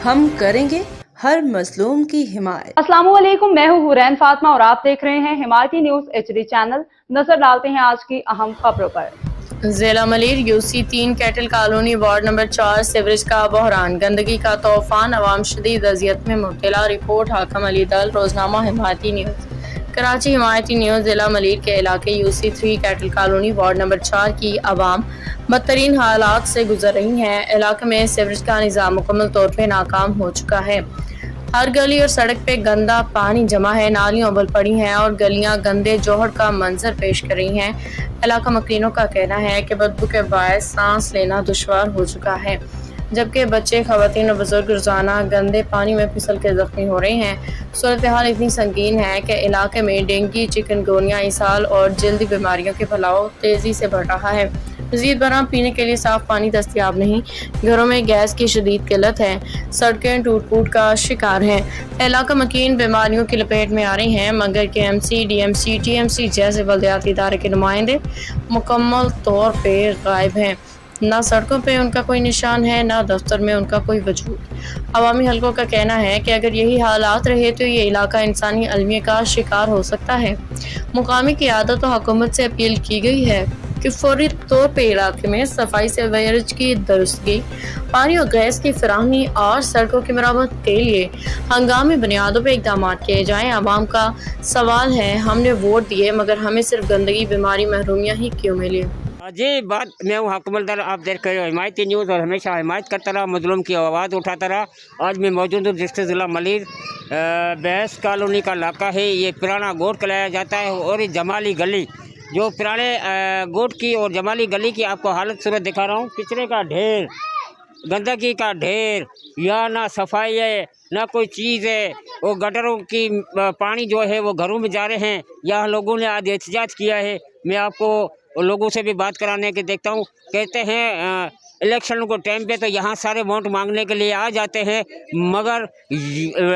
हम करेंगे हर मजलूम की हिमायत। अस्सलाम वालेकुम, मैं हूँ हुरैन फातिमा और आप देख रहे हैं हिमायती न्यूज HD चैनल। नजर डालते हैं आज की अहम खबरों पर। जिला Malir UC 3 cattle colony ward number 4 sewerage का बहरान, गंदगी का तूफान, अवाम शदीद अजियत में मुब्तला। रिपोर्ट हाकम अली दल, रोजनामा हिमायती न्यूज। कराची हिमायती न्यूज। जिला मलिर के इलाके UC 3 cattle colony ward number 4 की आवाम बदतरीन हालात से गुजर रही है। इलाके में सीवरेज का निज़ाम मुकम्मल तौर पर नाकाम हो चुका है। हर गली और सड़क पे गंदा पानी जमा है, नालियां उबल पड़ी हैं और गलियां गंदे जोहर का मंजर पेश कर रही हैं। इलाका मकीनों का कहना है कि बदबू के बायस सांस लेना दुश्वार हो चुका है, जबकि बच्चे, खवातीन और बुजुर्ग रोजाना गंदे पानी में फिसल के जख्मी हो रहे हैं। सूरत हाल इतनी संगीन है कि इलाके में डेंगू, चिकनगुनिया, इसहाल और जल्दी बीमारियों के फैलाव तेजी से बढ़ रहा है। मज़ीद बरआं पीने के लिए साफ पानी दस्तियाब नहीं, घरों में गैस की शदीद किल्लत है, सड़कें टूट फूट का शिकार हैं। इलाका मकीन बीमारियों की लपेट में आ रही हैं, मगर KMC, DMC, TMC जैसे बल्दियाती इदारे के नुमाइंदे मुकम्मल तौर पर गायब हैं। ना सड़कों पे उनका कोई निशान है, ना दफ्तर में उनका कोई वजूद। अवामी हलकों का कहना है कि अगर यही हालात रहे तो ये इलाका इंसानी अलमिया का शिकार हो सकता है। मुकामी क़ियादत और हुकूमत से अपील की गई है कि फौरी तौर पर इलाके में सफाई से सीवरेज की दुरुस्तगी, पानी और गैस की फराहमी और सड़कों की मरम्मत के लिए हंगामी बुनियादों पर इकदाम किए जाएँ। आवाम का सवाल है, हमने वोट दिए मगर हमें सिर्फ गंदगी, बीमारी, महरूमियाँ ही क्यों मिली? जी बात, मैं हूँ हाकमुल आप देख रहे हो हिमायती न्यूज़ और हमेशा हिमायत करता रहा, मजलूम की आवाज़ उठाता रहा। आज मैं मौजूद हूँ डिस्ट्रिक्ट ज़िला मलिर, बैस कॉलोनी का इलाका है। ये पुराना गोट कहलाया जाता है और ये जमाली गली, जो पुराने गोट की और जमाली गली की आपको हालत सूरत दिखा रहा हूँ। कचरे का ढेर, गंदगी का ढेर, या ना सफाई है ना कोई चीज़ है। वो गटरों की पानी जो है वो घरों में जा रहे हैं। यहाँ लोगों ने आज एहतजाज किया है। मैं आपको लोगों से भी बात कराने के देखता हूँ। कहते हैं इलेक्शन को टाइम पे तो यहाँ सारे वोट मांगने के लिए आ जाते हैं, मगर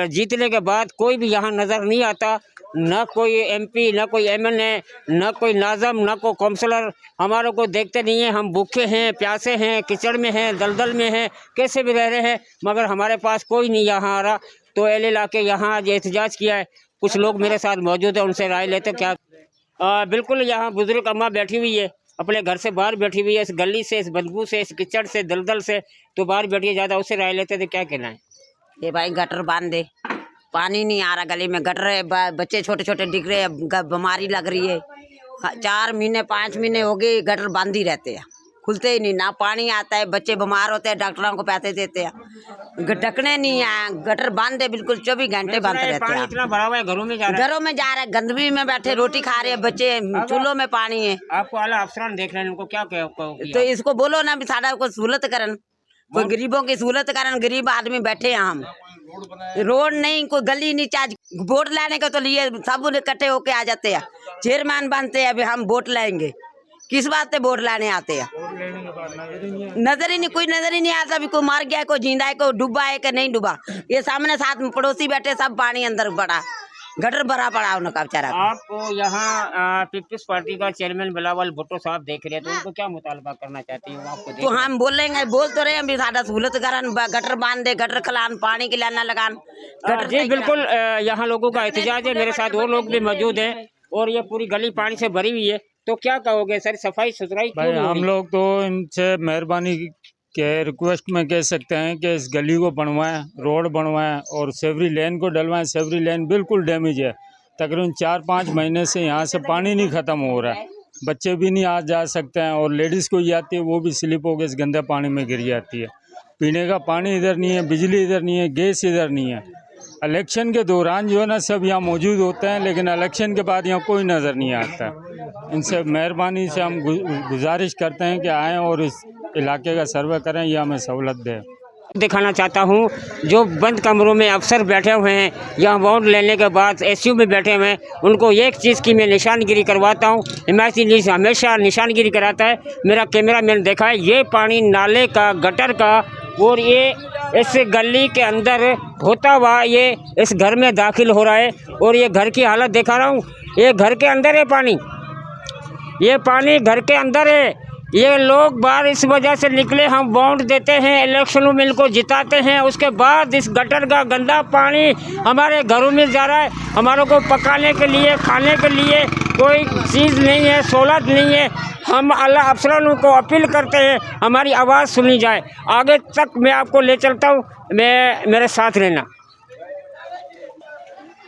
जीतने के बाद कोई भी यहाँ नज़र नहीं आता। ना कोई MP, ना कोई MLA, ना कोई नाज़म, ना कोई काउंसलर हमारे को देखते नहीं है। हम भूखे हैं, प्यासे हैं, कीचड़ में हैं, दलदल में हैं, कैसे भी रह रहे हैं, मगर हमारे पास कोई नहीं यहाँ आ रहा। तो एल लाके यहाँ आज एहतजाज किया है। कुछ लोग मेरे साथ मौजूद है, उनसे राय लेते क्या। बिल्कुल, यहाँ बुजुर्ग अम्मा बैठी हुई है, अपने घर से बाहर बैठी हुई है, इस गली से, इस बदबू से, इस कीचड़ से, दलदल से, तो बाहर बैठी है। ज़्यादा उससे राय लेते थे, क्या कहना है? ये भाई गटर बांध दे, पानी नहीं आ रहा गली में, गटर है, बच्चे छोटे छोटे दिख रहे हैं, बीमारी लग रही है। 4 महीने 5 महीने हो गए गटर बंद ही रहते हैं, खुलते ही नहीं, ना पानी आता है, बच्चे बीमार होते हैं, डॉक्टरों को पैसे देते हैं, ढकने नहीं आए, गटर बंद है, बिल्कुल 24 घंटे बंद रहते हैं। इतना भरा हुआ है, घरों में जा रहा है, गंदगी में बैठे रोटी खा रहे हैं बच्चे, चूल्हों में पानी है। आपको आला अफसरान देख रहे हैं, उनको क्या तो इसको बोलो ना भी सारा को सहूलत करन, कोई गरीबों की सहूलत करन। गरीब आदमी बैठे हैं, हम रोड नहीं, कोई गली नहीं, चार्ज वोट लेने के तो लिए सब इकट्ठे होके आ जाते हैं, चेयरमैन बनते हैं। अभी हम वोट लेंगे, किस बात से वोट लेने आते हैं? नजर ही नहीं, कोई नजर ही नहीं आता। अभी कोई मार गया, कोई जिंदा है, कोई डूबा है कि नहीं डूबा। ये सामने साथ में पड़ोसी बैठे, सब पानी अंदर पड़ा, गटर भरा पड़ा उनका बेचारा। आपको यहाँ पीपल्स पार्टी का चेयरमैन बिलावल भुट्टो साहब देख रहे हैं, तो उनको क्या मुतालबा करना चाहती हूँ आपको? तो हम बोलेंगे, बोल तो रहे हैं सादा सहूलत करन, गटर बांध दे, गटर खलान, पानी की लाना लगान। जी बिल्कुल, यहाँ लोगों का एहतजाज है। मेरे साथ वो लोग भी मौजूद हैं और ये पूरी गली पानी से भरी हुई है। तो क्या कहोगे सर, सफाई सुथराई? भाई हम लोग तो इनसे मेहरबानी के रिक्वेस्ट में कह सकते हैं कि इस गली को बनवाएं, रोड बनवाएं और सेवरी लेन को डलवाएं। सेवरी लेन बिल्कुल डैमेज है, तकरीबन 4-5 महीने से यहाँ से पानी नहीं ख़त्म हो रहा है। बच्चे भी नहीं आ जा सकते हैं और लेडीज़ को ही आती है, वो भी स्लिप होकर इस गंदे पानी में गिर जाती है। पीने का पानी इधर नहीं है, बिजली इधर नहीं है, गैस इधर नहीं है। इलेक्शन के दौरान जो है ना सब यहाँ मौजूद होते हैं, लेकिन इलेक्शन के बाद यहाँ कोई नज़र नहीं आता। इनसे मेहरबानी से हम गुजारिश करते हैं कि आएँ और इस इलाके का सर्वे करें, या हमें सहूलत दें। दिखाना चाहता हूँ जो बंद कमरों में अफसर बैठे हुए हैं, यहाँ वोट लेने के बाद SU में बैठे हुए हैं, उनको एक चीज़ की मैं निशानगिरी करवाता हूँ। हिमायती न्यूज़ हमेशा निशानगिरी कराता है। मेरा कैमरा मैंने देखा है, ये पानी नाले का, गटर का, और ये इस गली के अंदर होता हुआ ये इस घर में दाखिल हो रहा है। और ये घर की हालत दिखा रहा हूँ, ये घर के अंदर है पानी, ये पानी घर के अंदर है। ये लोग बाहर इस वजह से निकले, हम वोट देते हैं, इलेक्शनों में इनको जिताते हैं, उसके बाद इस गटर का गंदा पानी हमारे घरों में जा रहा है। हमारों को पकाने के लिए, खाने के लिए कोई चीज़ नहीं है, सहूलत नहीं है। हम आला अफसरों को अपील करते हैं हमारी आवाज़ सुनी जाए। आगे तक मैं आपको ले चलता हूँ, मेरे साथ रहना।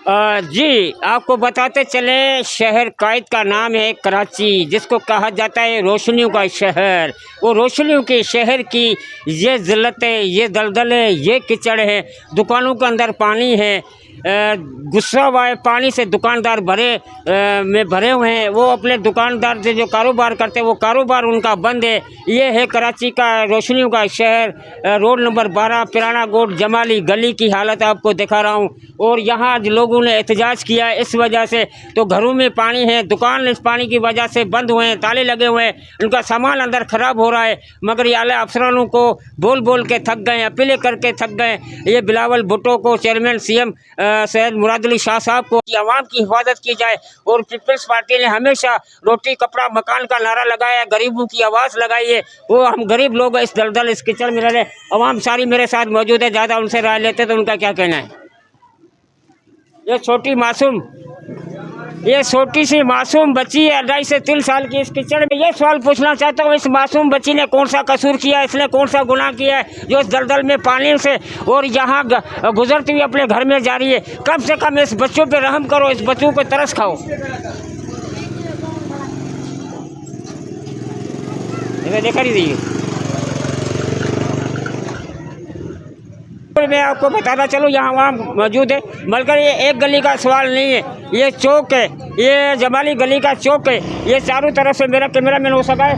जी, आपको बताते चले, शहर कायद का नाम है कराची, जिसको कहा जाता है रोशनियों का शहर। वो रोशनियों के शहर की ये ज़िल्लतें, ये दलदलें, ये कीचड़ है, दुकानों के अंदर पानी है, गुस्सा हुआ है पानी से, दुकानदार भरे हुए हैं। वो अपने दुकानदार से जो कारोबार करते हैं वो कारोबार उनका बंद है। ये है कराची का रोशनियों का शहर, रोड नंबर 12 पुराना गोट जमाली गली की हालत आपको दिखा रहा हूँ। और यहाँ लोगों ने एहतजाज किया है इस वजह से, तो घरों में पानी है, दुकान इस पानी की वजह से बंद हुए हैं, ताले लगे हुए हैं, उनका सामान अंदर ख़राब हो रहा है। मगर ये आला अफसरानों को बोल बोल के थक गए, अपीलें करके थक गए। ये बिलावल भुट्टो को, चेयरमैन CM सैयद मुराद अली शाह साहब को कि आवाम की हिफाजत की जाए। और पीपल्स पार्टी ने हमेशा रोटी कपड़ा मकान का नारा लगाया, गरीबों की आवाज़ लगाई है। वो हम गरीब लोग इस दलदल, इस कीचड़ में रह रहे। आवाम सारी मेरे साथ मौजूद है, ज़्यादा उनसे राय लेते तो उनका क्या कहना है। ये छोटी सी मासूम बच्ची है, 2.5 से 3 साल की, इस कीचड़ में। ये सवाल पूछना चाहता हूँ, इस मासूम बच्ची ने कौन सा कसूर किया है, इसने कौन सा गुनाह किया है जो इस दलदल में पानी से और यहाँ गुजरती हुई अपने घर में जा रही है। कम से कम इस बच्चों पे रहम करो, इस बच्चों को तरस खाओ। देखा नहीं दीजिए। मैं आपको बताना चलूँ, यहाँ वहाँ मौजूद है, मगर ये एक गली का सवाल नहीं है, ये चौक है, ये जमाली गली का चौक है। ये चारों तरफ से, मेरा कैमरा मैन हो सका है,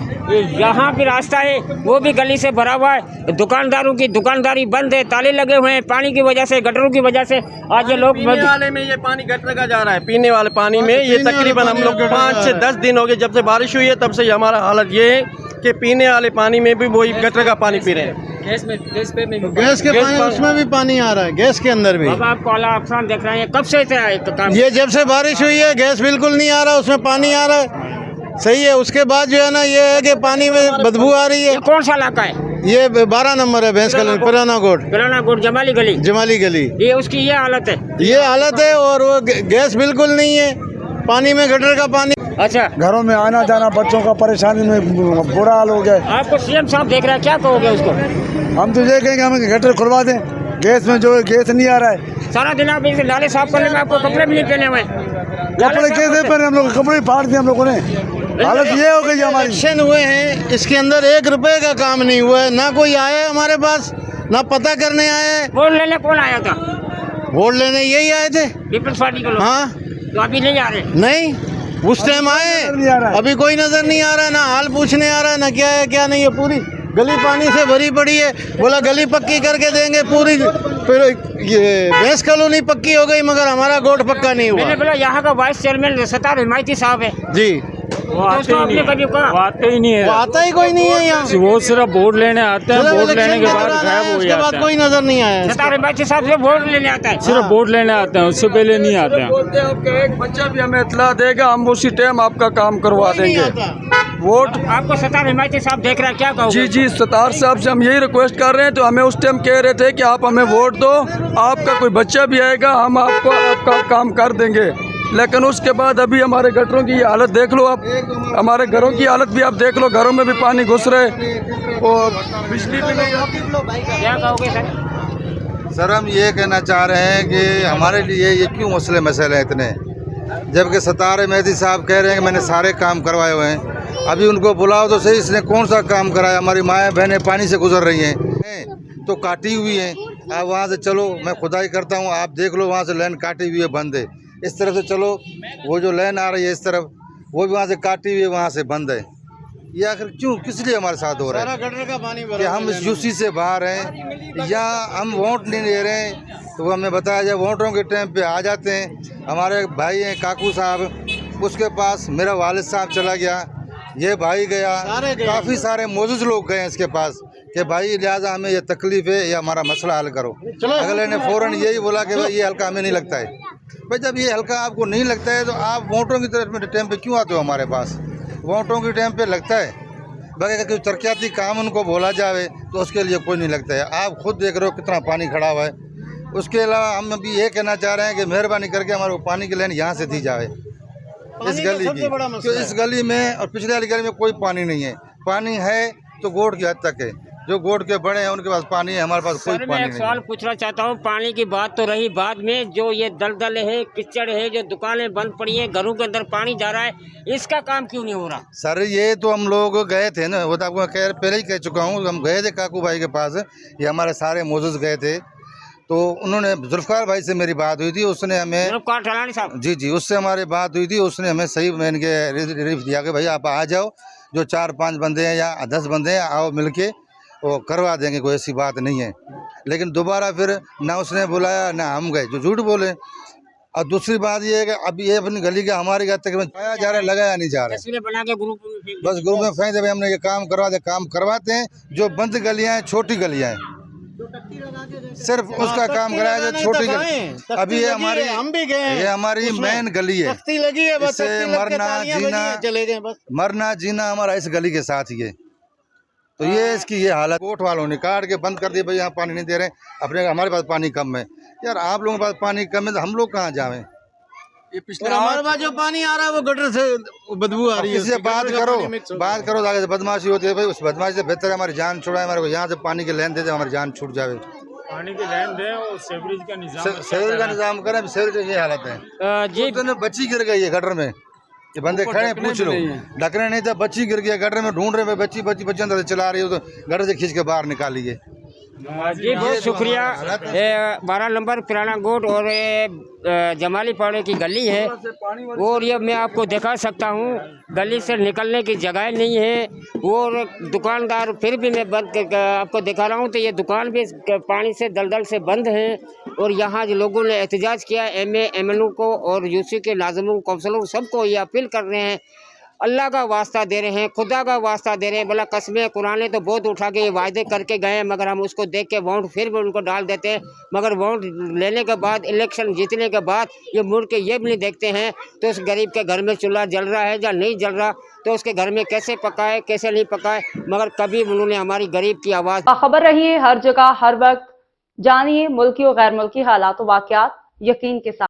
यहाँ भी रास्ता है वो भी गली से भरा हुआ है। दुकानदारों की दुकानदारी बंद है, ताले लगे हुए हैं पानी की वजह से, गटरों की वजह से। आज ये लोग पीने वाले में ये पानी गटर का जा रहा है, पीने वाले पानी में ये तकरीबन हम लोग 5 से 10 दिन हो गए जब से बारिश हुई है, तब से हमारा हालत ये है कि पीने वाले पानी में भी वही गटर का पानी पी रहे हैं। गैस के पानी उसमें भी पानी आ रहा है, गैस के अंदर भी। अब आपको आला अफसर देख रहे हैं, कब से काम? ये जब से बारिश हुई है गैस बिल्कुल नहीं आ रहा, उसमें पानी आ रहा है, सही है। उसके बाद जो है ना, ये है कि पानी में बदबू आ रही है। कौन सा इलाका है? ये 12 नंबर है, भैंस कॉलोनी, पुराना गोट जमाली गली। ये उसकी ये हालत है। और वो गैस बिल्कुल नहीं है, पानी में गटर का पानी। अच्छा, घरों में आना जाना, बच्चों का परेशानी में बुरा हाल हो गया। आपको CM साहब देख रहे हैं, क्या कहोगे उसको? हम तो ये कहेंगे हमें गटर खुलवा दें, गैस में जो गैस नहीं आ रहा है। सारा दिन आप इसे नाले साफ करने में आपको कपड़े भी नहीं पहने हुए। कपड़े कैसे पहने? हम लोग कपड़े फाड़ दिए हम लोगों ने। हालत ये हो गई हमारी। इलेक्शन हुए हैं, इसके अंदर 1 रुपए का काम नहीं हुआ है, ना कोई आया है हमारे पास, ना पता करने आया है। वोट लेने कौन आया था? वोट लेने यही आए थे, पीपल्स पार्टी के लोग। हाँ, तो अभी नहीं आ रहे? नहीं, उस टाइम आए, अभी कोई नजर नहीं आ रहा है, ना हाल पूछने आ रहा है, ना क्या है क्या नहीं है। पूरी गली पानी से भरी पड़ी है, बोला गली पक्की करके देंगे पूरी, फिर ये भैंस कॉलोनी पक्की हो गई, मगर हमारा गोट पक्का नहीं हुआ। मैंने बोला यहाँ का वाइस चेयरमैन सत्तार हिमायती साहब है जी, वो आते ही नहीं है, आता ही कोई नहीं है यहाँ। वो सिर्फ वोट लेने आते हैं, वोट लेने के बाद गायब हो जाते हैं। कोई नजर नहीं आया। सत्तार हिमायती साहब से वोट लेने आता है, सिर्फ वोट लेने आते हैं, उससे पहले नहीं आते हैं। बोलते हैं कि एक बच्चा भी हमें इतला देगा, हम उसी टाइम आपका काम करवा देंगे। वोट आपको सत्तार हिमायती साहब देख रहा है, क्या कहोगे? जी, सत्तार साहब से हम यही रिक्वेस्ट कर रहे हैं, तो हमें उस टाइम कह रहे थे कि आप हमें वोट दो, आपका कोई बच्चा भी आएगा, हम आपको आपका काम कर देंगे। लेकिन उसके बाद अभी हमारे गटरों की हालत देख लो आप, हमारे घरों की हालत भी आप देख लो, घरों में भी पानी घुस रहे और बिजली भी नहीं। क्या कहोगे सर? सर, हम ये कहना चाह रहे हैं कि हमारे लिए ये क्यों मसले हैं इतने, जबकि सत्तार मेहदी साहब कह रहे हैं कि मैंने सारे काम करवाए हुए हैं। अभी उनको बुलाओ तो सही, इसने कौन सा काम कराया? हमारी माएँ बहनें पानी से गुजर रही हैं तो काटी हुई हैं। आप वहाँ से चलो, मैं खुदाई करता हूँ, आप देख लो, वहाँ से लाइन काटी हुई है, बंद है। इस तरफ से चलो, वो जो लाइन आ रही है इस तरफ, वो भी वहाँ से काटी हुई है, वहाँ से बंद है। ये आखिर क्यों, किस लिए हमारे साथ हो रहा है? गटर का पानी कि हम इस यूसी से बाहर हैं, या हम वोट नहीं ले रहे हैं, तो हमें बताया जाए वोटों के टाइम पे आ जाते हैं। हमारे भाई हैं काकू साहब, उसके पास मेरा वालिद साहब चला गया, ये भाई गया, काफ़ी सारे मौजूद लोग गए इसके पास कि भाई लिहाजा हमें ये तकलीफ़ है, ये हमारा मसला हल करो। अगले ने फ़ौरन यही बोला कि भाई ये हल्का हमें नहीं लगता है। भाई जब ये हल्का आपको नहीं लगता है तो आप वोटों की तरफ में टाइम पे क्यों आते हो हमारे पास? वोटों के टाइम पे लगता है, बाकी अगर कोई तरक्याती काम उनको बोला जाए तो उसके लिए कोई नहीं लगता है। आप खुद देख रहे हो कितना पानी खड़ा हुआ है। उसके अलावा हम अभी ये कहना चाह रहे हैं कि मेहरबानी करके हमारे को पानी की लाइन यहाँ से दी जाए इस गली की, क्योंकि इस गली में और पिछले वाली गली में कोई पानी नहीं है। पानी है तो गोड की हद तक है, जो गोड के बड़े हैं उनके पास पानी है, हमारे पास कोई पानी नहीं। मैं एक सवाल पूछना चाहता हूँ, पानी की बात तो रही, बाद में जो ये दलदल है, कीचड़ है, जो दुकानें बंद पड़ी हैं, घरों के अंदर पानी जा रहा है, इसका काम क्यों नहीं हो रहा? सर ये तो हम लोग गए थे ना, वो तो आपको पहले ही कह चुका हूँ, हम गए थे काकू भाई के पास, ये हमारे सारे मौजूद गए थे, तो उन्होंने जुल्फकार भाई से मेरी बात हुई थी, उसने हमें जी उससे हमारी बात हुई थी, उसने हमें सही मैंने के रिलीफ दिया कि भाई आप आ जाओ, जो 4-5 बंदे हैं या 10 बंदे हैं, आओ मिलके वो करवा देंगे, कोई ऐसी बात नहीं है। लेकिन दोबारा फिर ना उसने बुलाया ना हम गए, जो झूठ बोले। और दूसरी बात ये है कि अब ये अपनी गली का हमारी गली तक लगाया जा रहा है, लगाया नहीं जा रहा है, बना के बस ग्रुप में फेंक दे भाई हमने ये काम करवा दे, काम करवाते हैं। जो बंद गलियाँ हैं, छोटी गलियाँ हैं, सिर्फ उसका काम कराया जाए, छोटी गली। अभी ये हमारी हम भी गए, ये हमारी मेन गली है, लगी है, इससे मरना जीना हमारा इस गली के साथ ही है। तो ये इसकी ये हालत, कोर्ट वालों ने काट के बंद कर दिया, भाई यहाँ पानी नहीं दे रहे, अपने हमारे पास पानी कम है। यार आप लोगों के पास पानी कम है तो हम लोग कहाँ जावें? ये पिछले हमारे पास जो पानी आ रहा है वो गटर से बदबू आ रही है। इससे बात करो आगे से बदमाशी होती है, भाई उस बदमाशी से बेहतर है हमारी जान छुड़ाए, हमारे को यहाँ से पानी की लाइन दे दे, हमारी जान छूट जावे, पानी की लाइन दे और सेवरेज का निजाम करें। सेवरेज ये हालत है जी, बच्ची गिर गई है गटर में, ये बंदे खड़े हैं, पूछ लो, ढकने नहीं था, बच्ची गिर गया गटर में, ढूंढ रहे, बच्ची अंदर से चला रही हो तो गटर से खींच के बाहर निकालिए। जी बहुत शुक्रिया। 12 नंबर पुराना गोड और जमाली पाड़े की गली है, और ये मैं आपको दिखा सकता हूँ, गली से निकलने की जगह नहीं है, और दुकानदार फिर भी मैं बंद आपको दिखा रहा हूँ, तो ये दुकान भी पानी से दलदल से बंद है। और यहाँ जो लोगों ने एहतजाज किया, MA को और UC के लाजमों काउंसलों सबको ये अपील कर रहे हैं, अल्लाह का वास्ता दे रहे हैं, खुदा का वास्ता दे रहे हैं, भला कस्में कुराने तो बहुत उठा के ये वायदे करके गए हैं, मगर हम उसको देख के वोट फिर भी उनको डाल देते हैं, मगर वोट लेने के बाद, इलेक्शन जीतने के बाद ये मुड़ के ये भी नहीं देखते हैं तो उस गरीब के घर में चूल्हा जल रहा है या नहीं जल रहा, तो उसके घर में कैसे पकाए कैसे नहीं पकाए, मगर कभी उन्होंने हमारी गरीब की आवाज़। खबर रही है हर जगह हर वक्त, जानिए मुल्की और गैर मुल्की हालात वाक़यात यकीन के साथ।